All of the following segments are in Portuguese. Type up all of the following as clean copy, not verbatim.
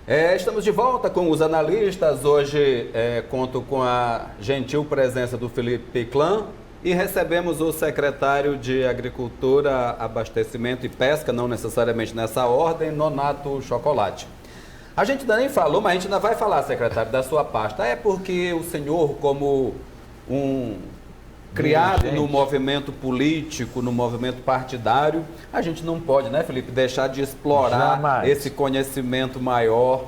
Estamos de volta com os analistas. Hoje conto com a gentil presença do Felipe Clã e recebemos o secretário de Agricultura, Abastecimento e Pesca, não necessariamente nessa ordem, Nonato Chocolate. A gente ainda nem falou, mas a gente ainda vai falar, secretário, da sua pasta. É porque o senhor, como criado no movimento político, no movimento partidário, a gente não pode, né, Felipe, deixar de explorar esse conhecimento maior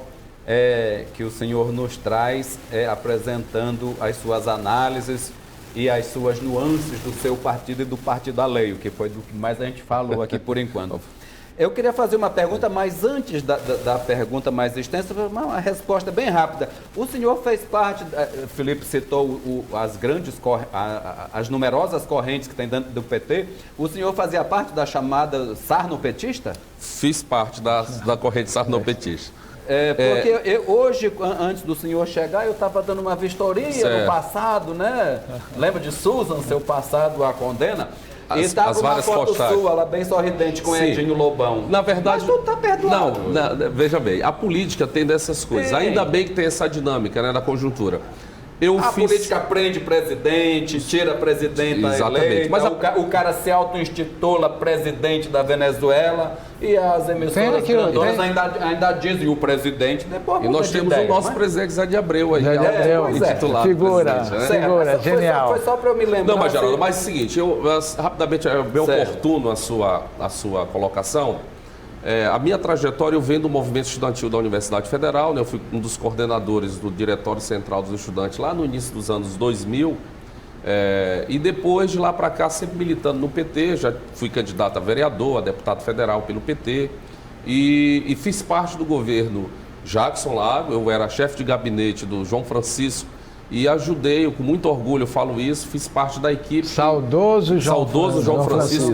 que o senhor nos traz, apresentando as suas análises e as suas nuances do seu partido e do Partido Alheio, que foi do que mais a gente falou aqui por enquanto. Eu queria fazer uma pergunta, mas antes da pergunta mais extensa, uma resposta bem rápida. O senhor fez parte, Felipe citou as numerosas correntes que tem dentro do PT, o senhor fazia parte da chamada sarnopetista? Fiz parte da corrente sarnopetista. Porque hoje, antes do senhor chegar, eu estava dando uma vistoria no passado, né? Lembra de Susan, seu passado a condena? E estava uma foto sua, ela bem sorridente com Edinho Lobão. Na verdade, mas tudo está perdoado. Não, veja bem, a política tem dessas coisas. Ainda bem que tem essa dinâmica, né, da conjuntura. Política prende presidente, tira presidenta eleita, mas o cara se auto-intitula presidente da Venezuela e as emissoras grandonas ainda dizem o presidente depois. E nós temos o nosso presidente Zé de Abreu aí, intitulado figura, genial. Foi só para eu me lembrar. Não, mas Geraldo, mas é o seguinte, rapidamente, é bem oportuno a sua colocação. A minha trajetória, eu venho do movimento estudantil da Universidade Federal, né? Eu fui um dos coordenadores do Diretório Central dos Estudantes lá no início dos anos 2000, e depois de lá para cá sempre militando no PT, já fui candidato a vereador, a deputado federal pelo PT, e fiz parte do governo Jackson Lago. Eu era chefe de gabinete do João Francisco e ajudei, com muito orgulho eu falo isso, fiz parte da equipe. Saudoso João Francisco,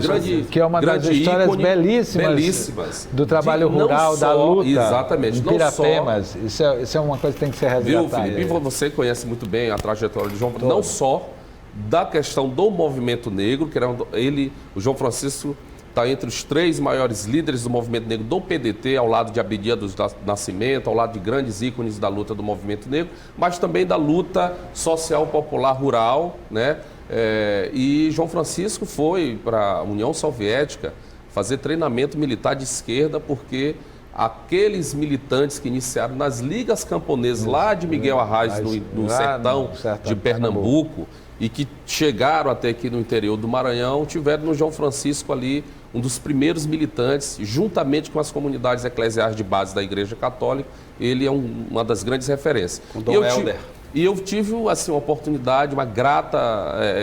que é uma das histórias belíssimas do trabalho rural, da luta. Exatamente. Pirapemas. Isso é uma coisa que tem que ser resgatada. Viu, Felipe? Você conhece muito bem a trajetória de João Francisco, não só da questão do movimento negro, que era o João Francisco está entre os 3 maiores líderes do movimento negro do PDT, ao lado de Abdias do Nascimento, ao lado de grandes ícones da luta do movimento negro, mas também da luta social popular rural, né? E João Francisco foi para a União Soviética fazer treinamento militar de esquerda, porque aqueles militantes que iniciaram nas ligas camponesas lá de Miguel Arraes, no sertão de Pernambuco, e que chegaram até aqui no interior do Maranhão, tiveram no João Francisco ali um dos primeiros militantes, juntamente com as comunidades eclesiais de base da Igreja Católica. Ele é uma das grandes referências. Com Dom Helder. E eu tive assim, uma oportunidade, uma grata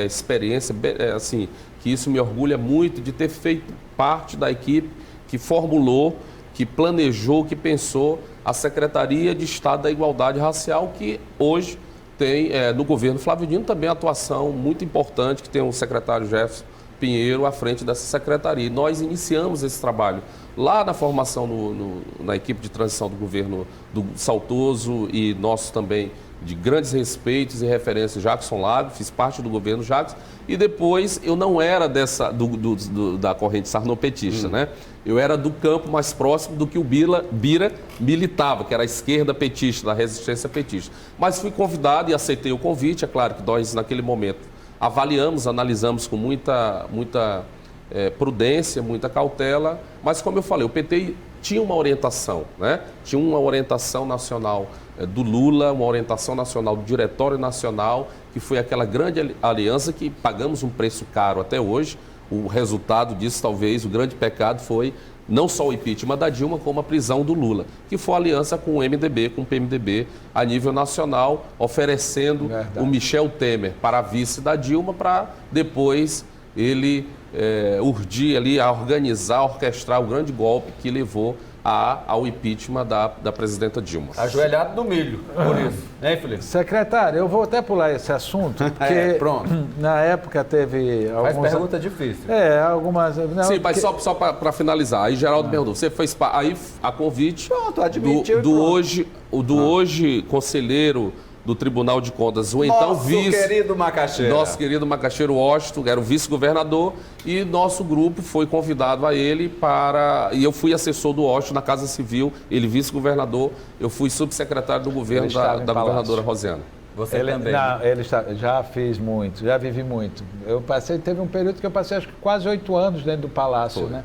experiência, assim, que isso me orgulha muito, de ter feito parte da equipe que formulou, que planejou, que pensou a Secretaria de Estado da Igualdade Racial, que hoje tem no governo Flávio Dino também atuação muito importante, que tem o secretário Jefferson Pinheiro à frente dessa secretaria. E nós iniciamos esse trabalho lá na formação na equipe de transição do governo do Saudoso e nosso também de grandes respeitos e referências, Jackson Lago, fiz parte do governo Jackson, e depois eu não era da corrente sarnopetista, né? Eu era do campo mais próximo do que o Bira militava, que era a esquerda petista, da resistência petista. Mas fui convidado e aceitei o convite. É claro que nós, naquele momento, analisamos com muita prudência, muita cautela, mas como eu falei, o PT tinha uma orientação, né? Tinha uma orientação nacional do Lula, uma orientação nacional do Diretório Nacional, que foi aquela grande aliança que pagamos um preço caro até hoje. O resultado disso, talvez, o grande pecado foi não só o impeachment da Dilma, como a prisão do Lula, que foi a aliança com o MDB, com o PMDB, a nível nacional, oferecendo o Michel Temer para a vice da Dilma, para depois ele urdir ali, a organizar, a orquestrar o grande golpe que levou ao impeachment da presidenta Dilma. Ajoelhado no milho, por isso. Hein, Felipe? Secretário, eu vou até pular esse assunto, porque pronto. Na época teve algumas... Mas pergunta difícil. Algumas... Não, sim, mas só para finalizar, aí Geraldo perguntou, você fez aí a convite pronto, admitiu, do hoje conselheiro do Tribunal de Contas, o então vice... querido Macaxeira. Nosso querido Macaxeira Washington, que era o vice-governador, e nosso grupo foi convidado a ele para... E eu fui assessor do Washington na Casa Civil, ele vice-governador, eu fui subsecretário do governo da governadora Rosiana. Você também? Não, já fiz muito, já vivi muito. Teve um período que eu passei acho que quase 8 anos dentro do Palácio, né?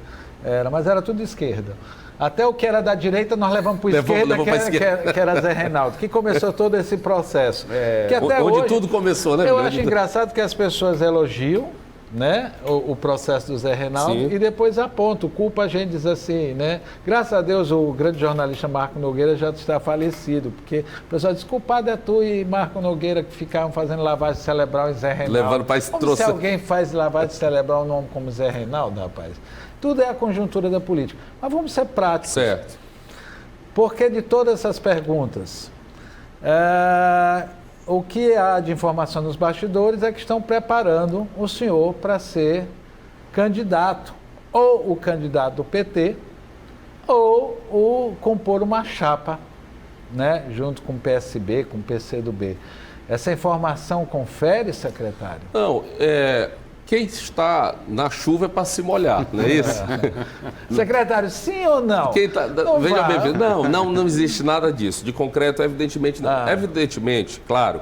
Mas era tudo esquerda. Até o que era da direita nós levamos para a esquerda, que era Zé Reinaldo, que começou todo esse processo. Que até onde hoje, tudo começou, né? Eu acho engraçado que as pessoas elogiam, né, o processo do Zé Reinaldo. Sim. E depois apontam, culpa a gente, diz assim, né? Graças a Deus o grande jornalista Marco Nogueira já está falecido, porque o pessoal diz, culpado é tu e Marco Nogueira que ficavam fazendo lavagem cerebral em Zé Reinaldo. Levando para se alguém faz lavagem cerebral um nome como Zé Reinaldo, rapaz? Tudo é a conjuntura da política. Mas vamos ser práticos. Certo. Porque de todas essas perguntas, o que há de informação nos bastidores é que estão preparando o senhor para ser candidato, ou o candidato do PT, ou compor uma chapa, né, junto com o PSB, com o PCdoB. Essa informação confere, secretário? Não, quem está na chuva é para se molhar, não é isso? Secretário, sim ou não? Veja bem, não existe nada disso. De concreto, evidentemente não. Evidentemente, claro,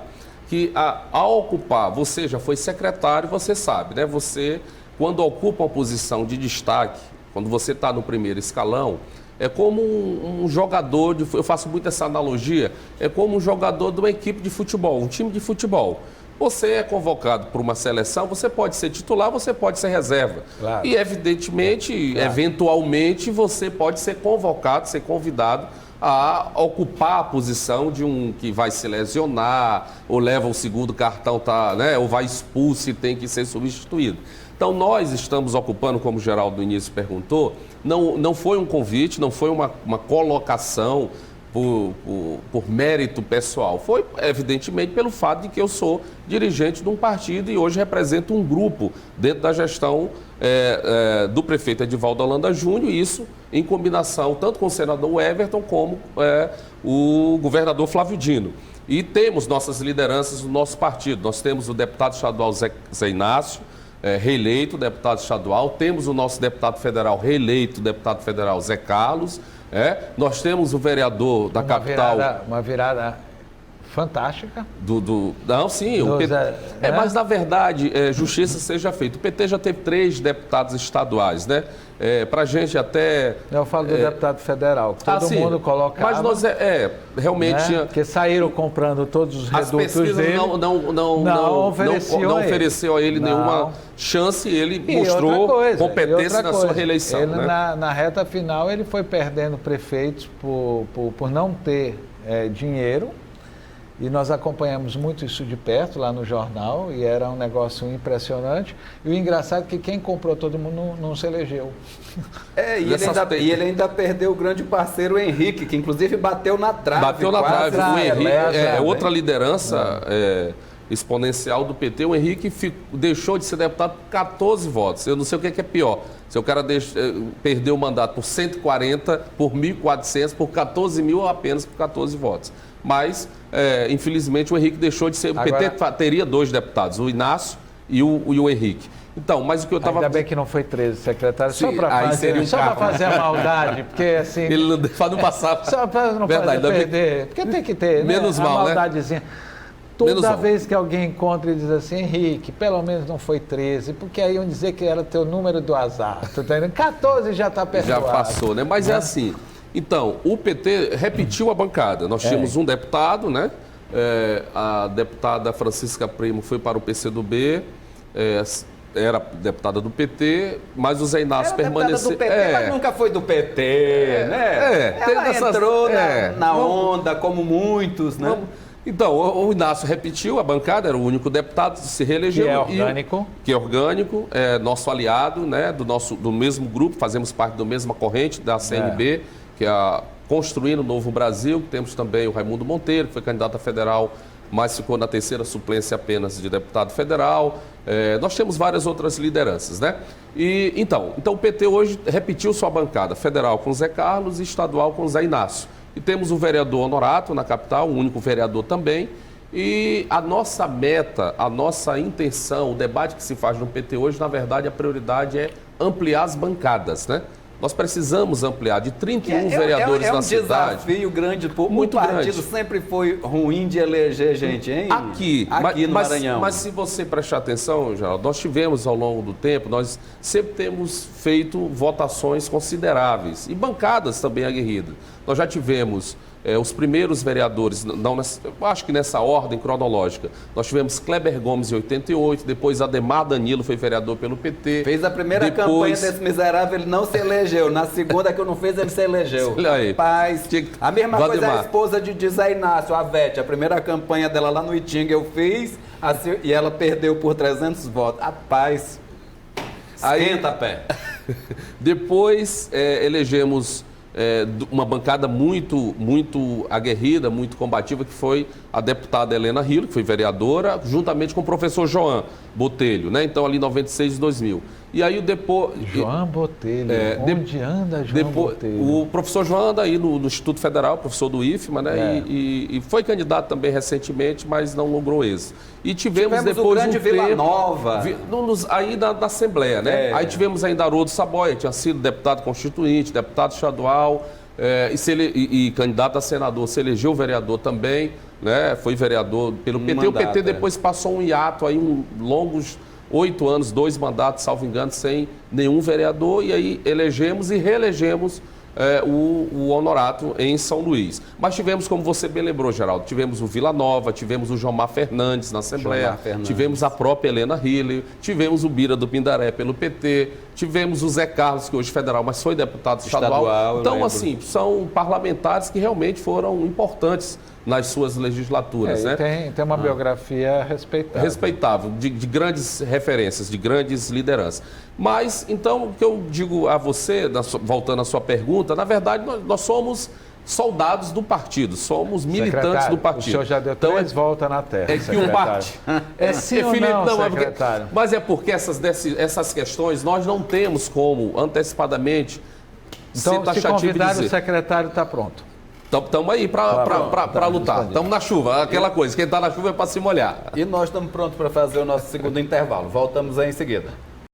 que ao ocupar, você já foi secretário, você sabe, né? Você, quando ocupa uma posição de destaque, quando você está no primeiro escalão, é como um jogador, eu faço muito essa analogia, é como um jogador de uma equipe de futebol, um time de futebol. Você é convocado por uma seleção, você pode ser titular, você pode ser reserva. Claro. E, evidentemente, eventualmente, você pode ser convocado, ser convidado a ocupar a posição de um que vai se lesionar, ou leva o segundo cartão, né, ou vai expulso e tem que ser substituído. Então, nós estamos ocupando, como o Geraldo no início perguntou, não foi um convite, não foi uma colocação por mérito pessoal. Foi, evidentemente, pelo fato de que eu sou dirigente de um partido e hoje represento um grupo dentro da gestão do prefeito Edivaldo Holanda Júnior, e isso em combinação tanto com o senador Everton como o governador Flávio Dino. E temos nossas lideranças do nosso partido. Nós temos o deputado estadual Zé Inácio, reeleito deputado estadual, temos o nosso deputado federal reeleito, deputado federal Zé Carlos, nós temos o vereador da capital... Uma virada fantástica. Não, sim, o PT, mas na verdade, justiça seja feita. O PT já teve 3 deputados estaduais, né? Pra gente até... Eu falo do deputado federal, que todo mundo colocava. Mas nós realmente... Né? Porque saíram comprando todos os redutos dele. Não ofereceu a ele nenhuma chance, e ele mostrou competência na sua reeleição. Ele, na reta final, ele foi perdendo prefeitos por não ter dinheiro. E nós acompanhamos muito isso de perto lá no jornal, e era um negócio impressionante. E o engraçado é que quem comprou todo mundo não se elegeu. E ele ainda perdeu o grande parceiro, o Henrique, que inclusive bateu na trave. Bateu na trave. O Henrique é outra liderança exponencial do PT. O Henrique deixou de ser deputado por 14 votos. Eu não sei o que é pior. Se o cara perdeu o mandato por 140, por 1.400, por 14 mil ou apenas por 14 votos. Mas, infelizmente, o Henrique deixou de ser... O PT teria 2 deputados, o Inácio e o Henrique. Então, mas o que eu estava... Ainda bem que não foi 13, secretário, só para fazer a maldade, porque assim... Ele não passava... Só para não perder, porque tem que ter, menos mal, a maldadezinha. Né? Toda vez que alguém encontra e diz assim, Henrique, pelo menos não foi 13, porque aí iam dizer que era teu número do azar. Tu tá entendendo? 14 já está perdoado. Já passou, né? Mas é assim... Então, o PT repetiu a bancada. Nós tínhamos um deputado, né? A deputada Francisca Primo foi para o PCdoB, era deputada do PT, mas o Zé Inácio permaneceu... Do PT, mas nunca foi do PT, né? Ela entrou na onda, como muitos, né? Então, o Inácio repetiu a bancada, era o único deputado, se reelegeu. Que é orgânico. Que é orgânico, nosso aliado, né? Do mesmo grupo, fazemos parte da mesma corrente, da CNB, que é a Construindo o Novo Brasil. Temos também o Raimundo Monteiro, que foi candidato a federal, mas ficou na 3ª suplência apenas de deputado federal. Nós temos várias outras lideranças, né? Então o PT hoje repetiu sua bancada, federal com Zé Carlos e estadual com Zé Inácio. E temos o vereador Honorato na capital, o único vereador também, E a nossa meta, a nossa intenção, o debate que se faz no PT hoje, na verdade, a prioridade é ampliar as bancadas, né? Nós precisamos ampliar de 31 vereadores na cidade. É um desafio grande. Muito o partido grande. Sempre foi ruim de eleger gente, hein? Aqui no Maranhão. Mas se você prestar atenção, Geraldo, nós tivemos ao longo do tempo, nós sempre temos feito votações consideráveis e bancadas também aguerridas. Nós já tivemos os primeiros vereadores, acho que nessa ordem cronológica, nós tivemos Kleber Gomes em 88, depois Ademar Danilo foi vereador pelo PT. Fez a primeira campanha desse miserável, ele não se elegeu. Na segunda que eu não fiz, ele se elegeu. Olha aí. Rapaz, a mesma coisa a esposa de Zé Inácio, a Vete. A primeira campanha dela lá no Itinga eu fiz e ela perdeu por 300 votos. Rapaz, esquenta pé. Depois elegemos uma bancada muito aguerrida, muito combativa, que foi a deputada Helena Rillo, que foi vereadora, juntamente com o professor João Botelho, né? Então, ali em 96 e 2000. E aí, depois... João Botelho, onde anda João Botelho? O professor João anda aí no Instituto Federal, professor do IFMA, né? E foi candidato também recentemente, mas não logrou êxito. E tivemos depois o grande Vila Nova. Aí da Assembleia, né? Aí tivemos ainda Haroldo Saboia, tinha sido deputado constituinte, deputado estadual e candidato a senador, se elegeu vereador também, né? Foi vereador pelo PT. O PT depois passou um hiato aí, longos 8 anos, 2 mandatos, salvo engano, sem nenhum vereador, e aí elegemos e reelegemos o Honorato em São Luís. Mas tivemos, como você bem lembrou, Geraldo, tivemos o Vila Nova, tivemos o Jomar Fernandes na Assembleia, tivemos a própria Helena Rillo, tivemos o Bira do Pindaré pelo PT, tivemos o Zé Carlos, que hoje é federal, mas foi deputado estadual. Então, assim, são parlamentares que realmente foram importantes nas suas legislaturas, né? Tem uma biografia respeitável. Respeitável, de grandes referências, de grandes lideranças. Mas, então, o que eu digo a você, voltando à sua pergunta, na verdade, nós somos soldados do partido, somos militantes do partido. O senhor já deu 3 voltas na terra, que o partido... sim ou não, secretário? Mas é porque essas questões nós não temos como, antecipadamente, então, ser taxativo se convidar dizer. O secretário está pronto. Estamos aí para lutar. Estamos na chuva, aquela coisa. Quem está na chuva é para se molhar. E nós estamos prontos para fazer o nosso segundo intervalo. Voltamos aí em seguida.